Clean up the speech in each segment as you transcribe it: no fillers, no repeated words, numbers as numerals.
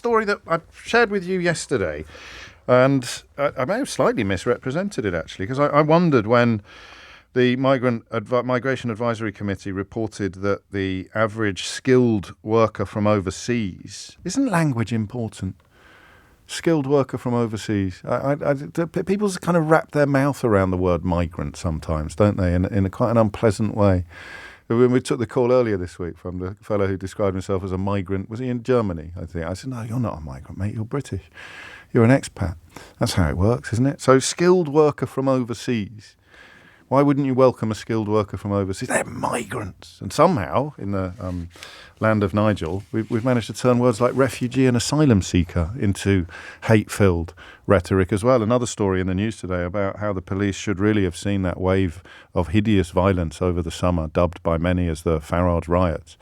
story that I shared with you yesterday, and I may have slightly misrepresented it, actually, because I wondered when the Migration Advisory Committee reported that the average skilled worker from overseas... Isn't language important? Skilled worker from overseas. People kind of wrap their mouth around the word migrant sometimes, don't they, in a quite an unpleasant way. When we took the call earlier this week from the fellow who described himself as a migrant, was he in Germany, I think? I said, no, you're not a migrant, mate, you're British. You're an expat. That's how it works, isn't it? So skilled worker from overseas. Why wouldn't you welcome a skilled worker from overseas? They're migrants. And somehow, in the land of Nigel, we've managed to turn words like refugee and asylum seeker into hate-filled rhetoric as well. Another story in the news today about how the police should really have seen that wave of hideous violence over the summer, dubbed by many as the Farage riots.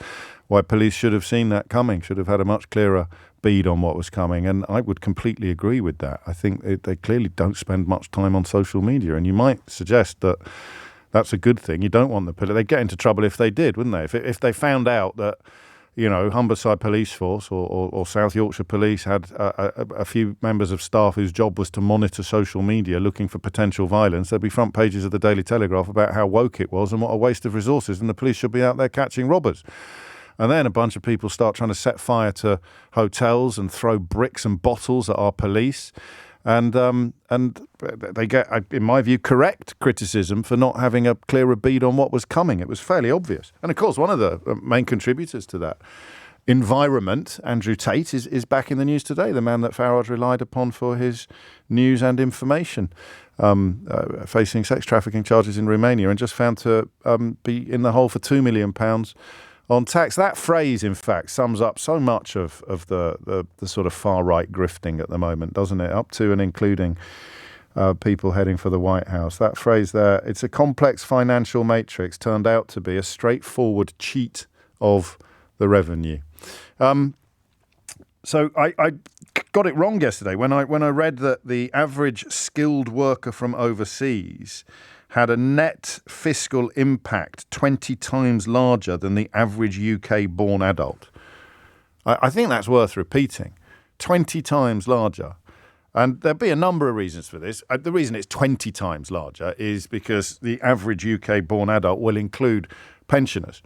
Why police should have seen that coming, should have had a much clearer bead on what was coming, and I would completely agree with that. I think they clearly don't spend much time on social media, and you might suggest that that's a good thing. You don't want the police. They'd get into trouble if they did, wouldn't they? If they found out that, you know, Humberside Police Force or South Yorkshire Police had a few members of staff whose job was to monitor social media looking for potential violence, there'd be front pages of the Daily Telegraph about how woke it was and what a waste of resources, and the police should be out there catching robbers. And then a bunch of people start trying to set fire to hotels and throw bricks and bottles at our police. And they get, in my view, correct criticism for not having a clearer bead on what was coming. It was fairly obvious. And of course, one of the main contributors to that environment, Andrew Tate, is back in the news today, the man that Farage relied upon for his news and information, facing sex trafficking charges in Romania, and just found to be in the hole for £2 million on tax. That phrase, in fact, sums up so much of the sort of far-right grifting at the moment, doesn't it? Up to and including people heading for the White House. That phrase there, it's a complex financial matrix, turned out to be a straightforward cheat of the revenue. So I got it wrong yesterday when I read that the average skilled worker from overseas had a net fiscal impact 20 times larger than the average UK-born adult. I think that's worth repeating. 20 times larger. And there'll be a number of reasons for this. The reason it's 20 times larger is because the average UK-born adult will include pensioners.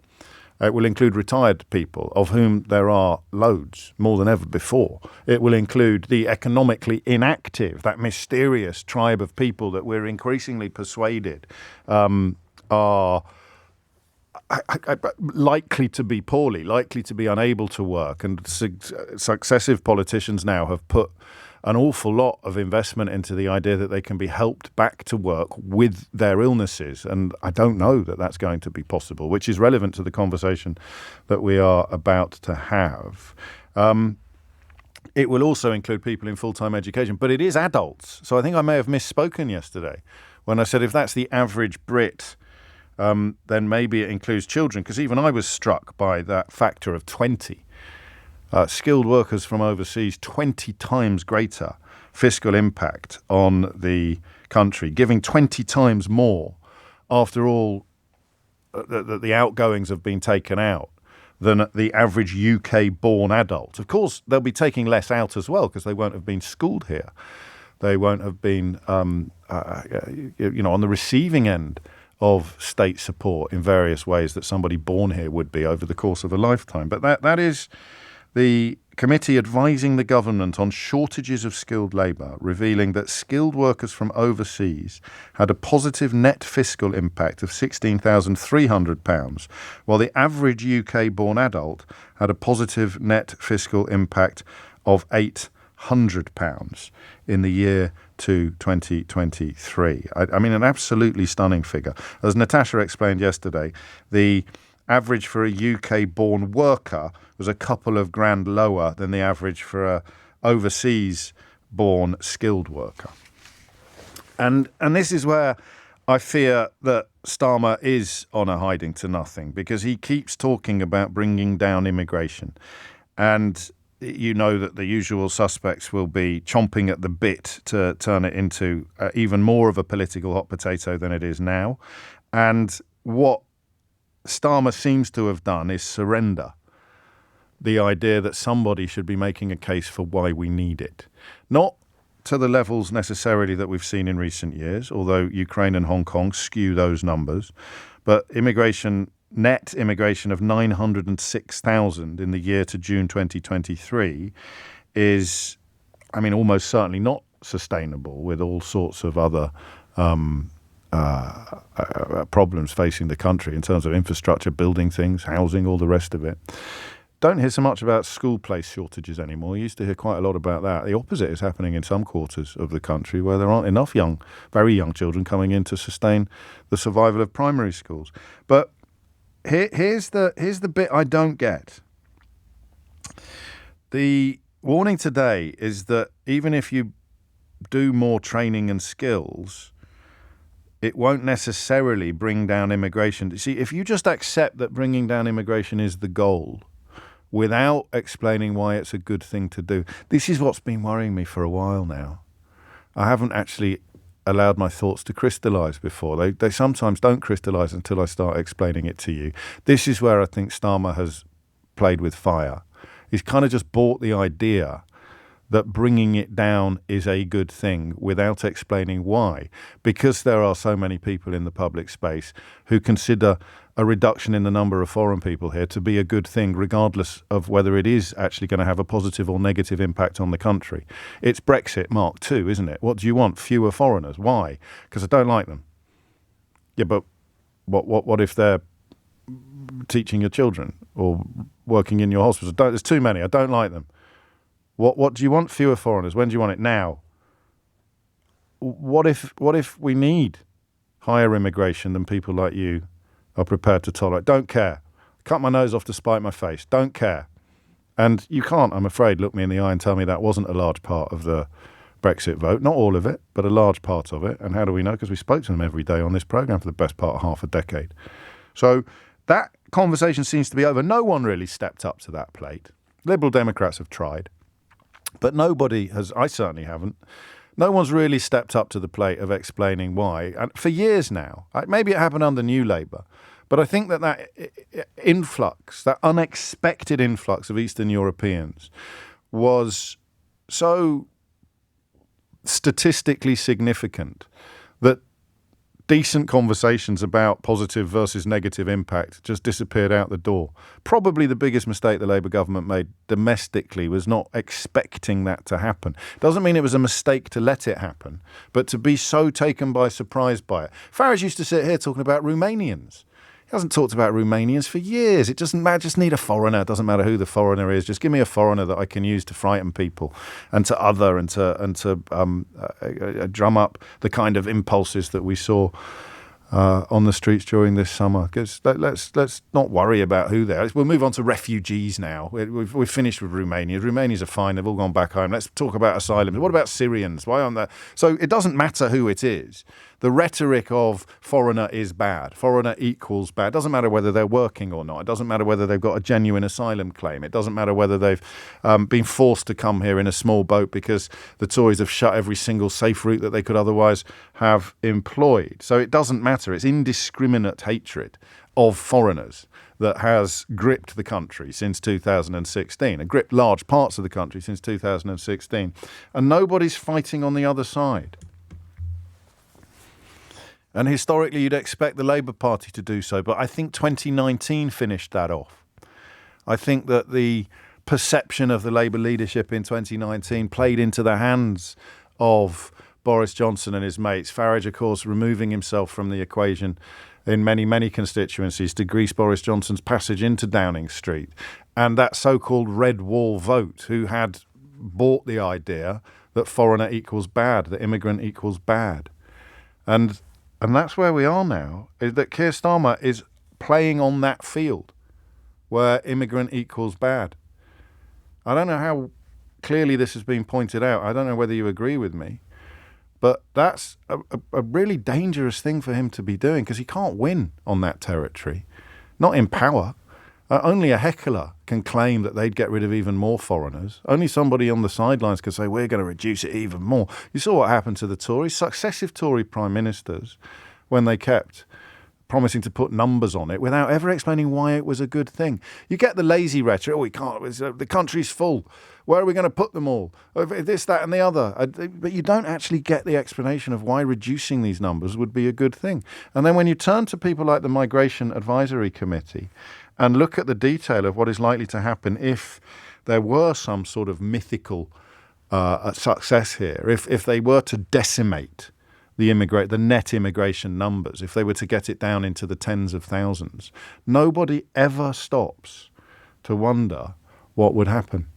It will include retired people, of whom there are loads, more than ever before. It will include the economically inactive, that mysterious tribe of people that we're increasingly persuaded are likely to be poorly, likely to be unable to work. And successive politicians now have put an awful lot of investment into the idea that they can be helped back to work with their illnesses. And I don't know that that's going to be possible, which is relevant to the conversation that we are about to have. It will also include people in full-time education, but it is adults. So I think I may have misspoken yesterday when I said if that's the average Brit, then maybe it includes children, because even I was struck by that factor of 20. Skilled workers from overseas, 20 times greater fiscal impact on the country, giving 20 times more after all the outgoings have been taken out than the average UK-born adult. Of course, they'll be taking less out as well because they won't have been schooled here. They won't have been, on the receiving end of state support in various ways that somebody born here would be over the course of a lifetime. But that is the committee advising the government on shortages of skilled labour, revealing that skilled workers from overseas had a positive net fiscal impact of £16,300, while the average UK-born adult had a positive net fiscal impact of £800 in the year to 2023. I mean, an absolutely stunning figure. As Natasha explained yesterday, the average for a UK-born worker was a couple of grand lower than the average for a overseas-born skilled worker. And this is where I fear that Starmer is on a hiding to nothing, because he keeps talking about bringing down immigration. And you know that the usual suspects will be chomping at the bit to turn it into even more of a political hot potato than it is now. And what Starmer seems to have done is surrender. the idea that somebody should be making a case for why we need it. Not to the levels necessarily that we've seen in recent years, although Ukraine and Hong Kong skew those numbers. But net immigration of 906,000 in the year to June 2023 is, almost certainly not sustainable, with all sorts of other problems facing the country in terms of infrastructure, building things, housing, all the rest of it. Don't hear so much about school place shortages anymore. You used to hear quite a lot about that. The opposite is happening in some quarters of the country where there aren't enough very young children coming in to sustain the survival of primary schools. But here's the bit I don't get. The warning today is that even if you do more training and skills, it won't necessarily bring down immigration. See, if you just accept that bringing down immigration is the goal, without explaining why it's a good thing to do. This is what's been worrying me for a while now. I haven't actually allowed my thoughts to crystallise before. They sometimes don't crystallise until I start explaining it to you. This is where I think Starmer has played with fire. He's kind of just bought the idea that bringing it down is a good thing without explaining why. Because there are so many people in the public space who consider a reduction in the number of foreign people here to be a good thing, regardless of whether it is actually going to have a positive or negative impact on the country. It's Brexit Mark II, isn't it? What do you want? Fewer foreigners. Why? Because I don't like them. Yeah, but what if they're teaching your children or working in your hospital? There's too many. I don't like them. What do you want? Fewer foreigners. When do you want it? Now. What if we need higher immigration than people like you are prepared to tolerate? Don't care. Cut my nose off to spite my face. Don't care. And you can't, I'm afraid, look me in the eye and tell me that wasn't a large part of the Brexit vote. Not all of it, but a large part of it. And how do we know? Because we spoke to them every day on this programme for the best part of half a decade. So that conversation seems to be over. No one really stepped up to that plate. Liberal Democrats have tried, but nobody has, I certainly haven't. No one's really stepped up to the plate of explaining why. And for years now, maybe it happened under New Labour, but I think that influx, that unexpected influx of Eastern Europeans was so statistically significant that decent conversations about positive versus negative impact just disappeared out the door. Probably the biggest mistake the Labour government made domestically was not expecting that to happen. Doesn't mean it was a mistake to let it happen, but to be so taken by surprise by it. Farage used to sit here talking about Romanians. He hasn't talked about Romanians for years. It doesn't matter. Just need a foreigner. It doesn't matter who the foreigner is. Just give me a foreigner that I can use to frighten people and to drum up the kind of impulses that we saw on the streets during this summer. Because let's not worry about who they are. We'll move on to refugees now. We've finished with Romania. Romanians are fine. They've all gone back home. Let's talk about asylum. What about Syrians? Why aren't they? So it doesn't matter who it is. The rhetoric of foreigner is bad, foreigner equals bad. It doesn't matter whether they're working or not. It doesn't matter whether they've got a genuine asylum claim. It doesn't matter whether they've been forced to come here in a small boat because the Tories have shut every single safe route that they could otherwise have employed. So it doesn't matter. It's indiscriminate hatred of foreigners that has gripped the country since 2016, and gripped large parts of the country since 2016. And nobody's fighting on the other side. And historically, you'd expect the Labour Party to do so. But I think 2019 finished that off. I think that the perception of the Labour leadership in 2019 played into the hands of Boris Johnson and his mates. Farage, of course, removing himself from the equation in many, many constituencies to grease Boris Johnson's passage into Downing Street. And that so-called red wall vote, who had bought the idea that foreigner equals bad, that immigrant equals bad. And that's where we are now, is that Keir Starmer is playing on that field where immigrant equals bad. I don't know how clearly this has been pointed out. I don't know whether you agree with me, but that's a really dangerous thing for him to be doing because he can't win on that territory, not in power. Only a heckler can claim that they'd get rid of even more foreigners. Only somebody on the sidelines can say, we're going to reduce it even more. You saw what happened to the Tories. Successive Tory prime ministers, when they kept promising to put numbers on it without ever explaining why it was a good thing. You get the lazy rhetoric, we can't, the country's full. Where are we going to put them all? This, that and the other. But you don't actually get the explanation of why reducing these numbers would be a good thing. And then when you turn to people like the Migration Advisory Committee and look at the detail of what is likely to happen if there were some sort of mythical success here, if they were to decimate the net immigration numbers, if they were to get it down into the tens of thousands, nobody ever stops to wonder what would happen.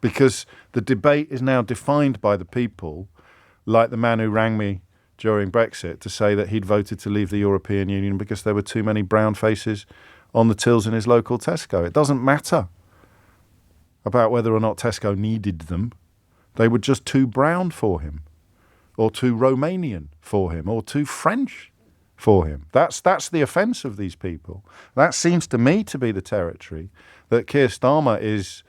Because the debate is now defined by the people, like the man who rang me during Brexit to say that he'd voted to leave the European Union because there were too many brown faces on the tills in his local Tesco. It doesn't matter about whether or not Tesco needed them. They were just too brown for him, or too Romanian for him, or too French for him. That's the offence of these people. That seems to me to be the territory that Keir Starmer is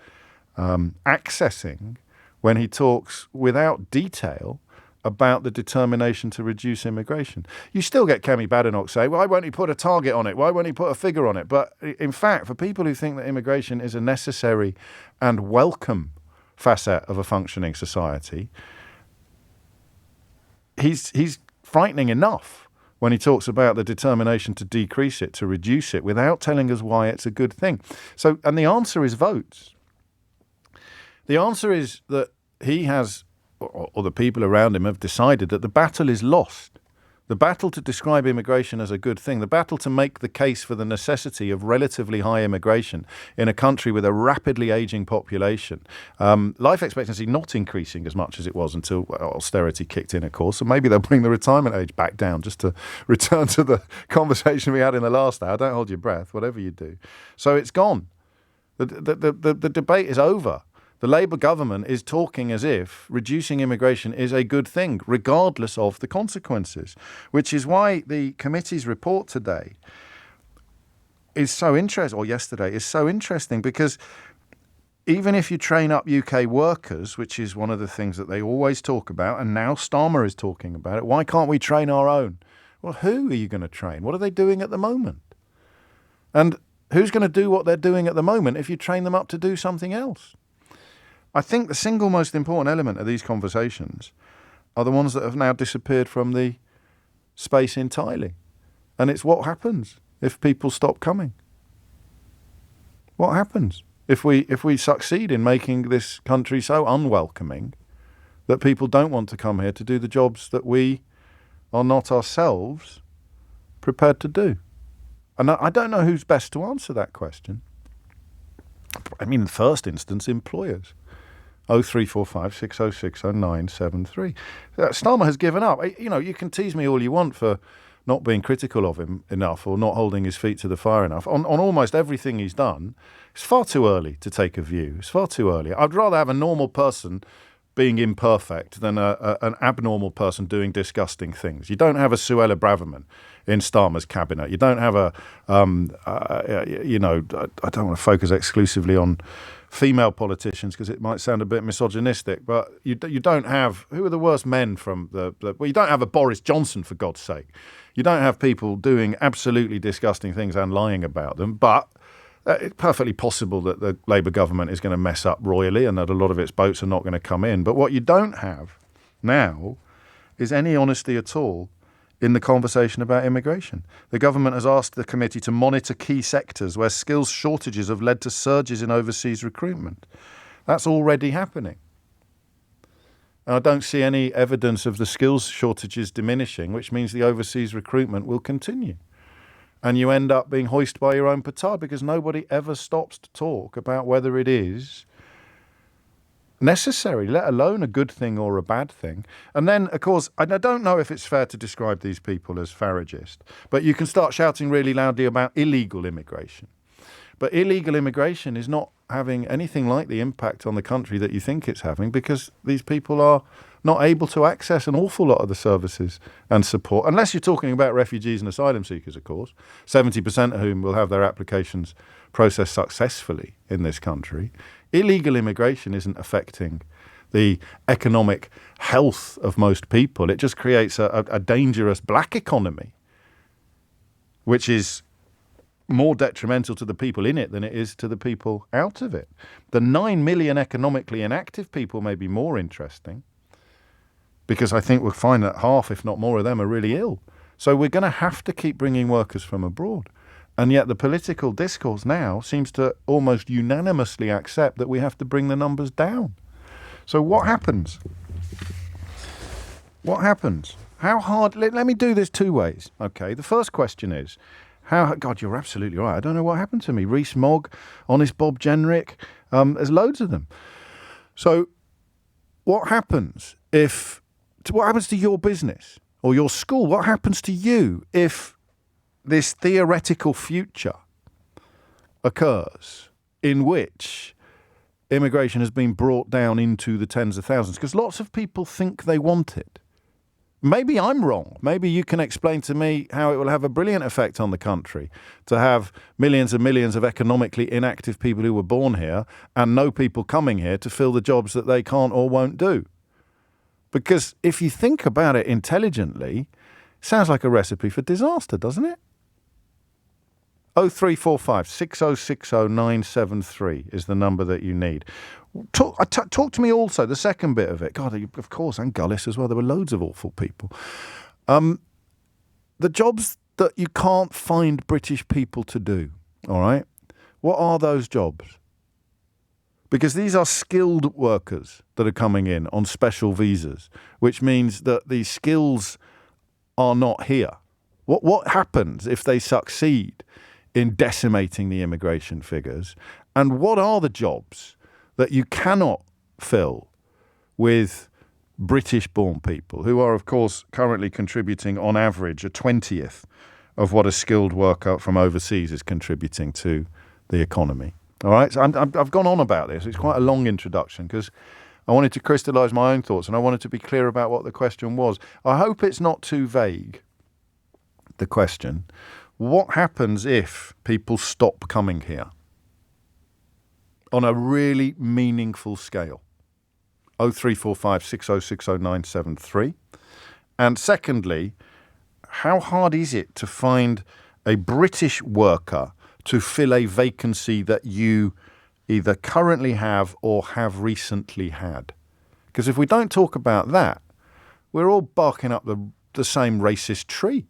accessing when he talks without detail about the determination to reduce immigration. You still get Kemi Badenoch say, why won't he put a target on it? Why won't he put a figure on it? But in fact, for people who think that immigration is a necessary and welcome facet of a functioning society, he's frightening enough when he talks about the determination to decrease it, to reduce it, without telling us why it's a good thing. So, and the answer is votes. The answer is that he has, or the people around him have decided that the battle is lost. The battle to describe immigration as a good thing, the battle to make the case for the necessity of relatively high immigration in a country with a rapidly aging population, life expectancy not increasing as much as it was until austerity kicked in, of course. So maybe they'll bring the retirement age back down, just to return to the conversation we had in the last hour. Don't hold your breath, whatever you do. So it's gone. The debate is over. The Labour government is talking as if reducing immigration is a good thing, regardless of the consequences, which is why the committee's report today is so interesting, or yesterday is so interesting, because even if you train up UK workers, which is one of the things that they always talk about, and now Starmer is talking about it, why can't we train our own? Well, who are you going to train? What are they doing at the moment? And who's going to do what they're doing at the moment if you train them up to do something else? I think the single most important element of these conversations are the ones that have now disappeared from the space entirely. And it's what happens if people stop coming. What happens if we succeed in making this country so unwelcoming that people don't want to come here to do the jobs that we are not ourselves prepared to do? And I don't know who's best to answer that question. I mean, in the first instance, employers. 0345 606 0973. Starmer has given up. You know, you can tease me all you want for not being critical of him enough or not holding his feet to the fire enough. On almost everything he's done, it's far too early to take a view. It's far too early. I'd rather have a normal person being imperfect than an abnormal person doing disgusting things. You don't have a Suella Braverman in Starmer's cabinet. You don't have I don't want to focus exclusively on female politicians because it might sound a bit misogynistic, but you don't have, who are the worst men from well, you don't have a Boris Johnson, for God's sake. You don't have people doing absolutely disgusting things and lying about them, but it's perfectly possible that the Labour government is going to mess up royally and that a lot of its boats are not going to come in. But what you don't have now is any honesty at all in the conversation about immigration. The government has asked the committee to monitor key sectors where skills shortages have led to surges in overseas recruitment. That's already happening. And I don't see any evidence of the skills shortages diminishing, which means the overseas recruitment will continue. And you end up being hoisted by your own petard because nobody ever stops to talk about whether it is necessary, let alone a good thing or a bad thing. And then, of course, I don't know if it's fair to describe these people as Faragist, but you can start shouting really loudly about illegal immigration. But illegal immigration is not having anything like the impact on the country that you think it's having, because these people are not able to access an awful lot of the services and support, unless you're talking about refugees and asylum seekers, of course, 70% of whom will have their applications processed successfully in this country. Illegal immigration isn't affecting the economic health of most people. It just creates a dangerous black economy which is more detrimental to the people in it than it is to the people out of it. The 9 million economically inactive people may be more interesting, because I think we'll find that half, if not more of them, are really ill. So we're going to have to keep bringing workers from abroad. And yet the political discourse now seems to almost unanimously accept that we have to bring the numbers down. So what happens? What happens? How hard? Let me do this two ways. Okay, the first question is, God, you're absolutely right. I don't know what happened to me. Rees-Mogg, Honest Bob Jenrick, there's loads of them. So what happens what happens to your business or your school? What happens to you if this theoretical future occurs in which immigration has been brought down into the tens of thousands? Because lots of people think they want it. Maybe I'm wrong. Maybe you can explain to me how it will have a brilliant effect on the country to have millions and millions of economically inactive people who were born here and no people coming here to fill the jobs that they can't or won't do. Because if you think about it intelligently, it sounds like a recipe for disaster, doesn't it? 0345 6060 973 is the number that you need. Talk to me also, the second bit of it. God, of course, and Gullis as well. There were loads of awful people. The jobs that you can't find British people to do, all right? What are those jobs? Because these are skilled workers that are coming in on special visas, which means that the skills are not here. What happens if they succeed in decimating the immigration figures? And what are the jobs that you cannot fill with British-born people who are, of course, currently contributing on average a 20th of what a skilled worker from overseas is contributing to the economy? All right, so I've gone on about this. It's quite a long introduction because I wanted to crystallise my own thoughts and I wanted to be clear about what the question was. I hope it's not too vague, the question. What happens if people stop coming here on a really meaningful scale? 0345 6060 973. And secondly, how hard is it to find a British worker to fill a vacancy that you either currently have or have recently had? Because if we don't talk about that, we're all barking up the same racist tree.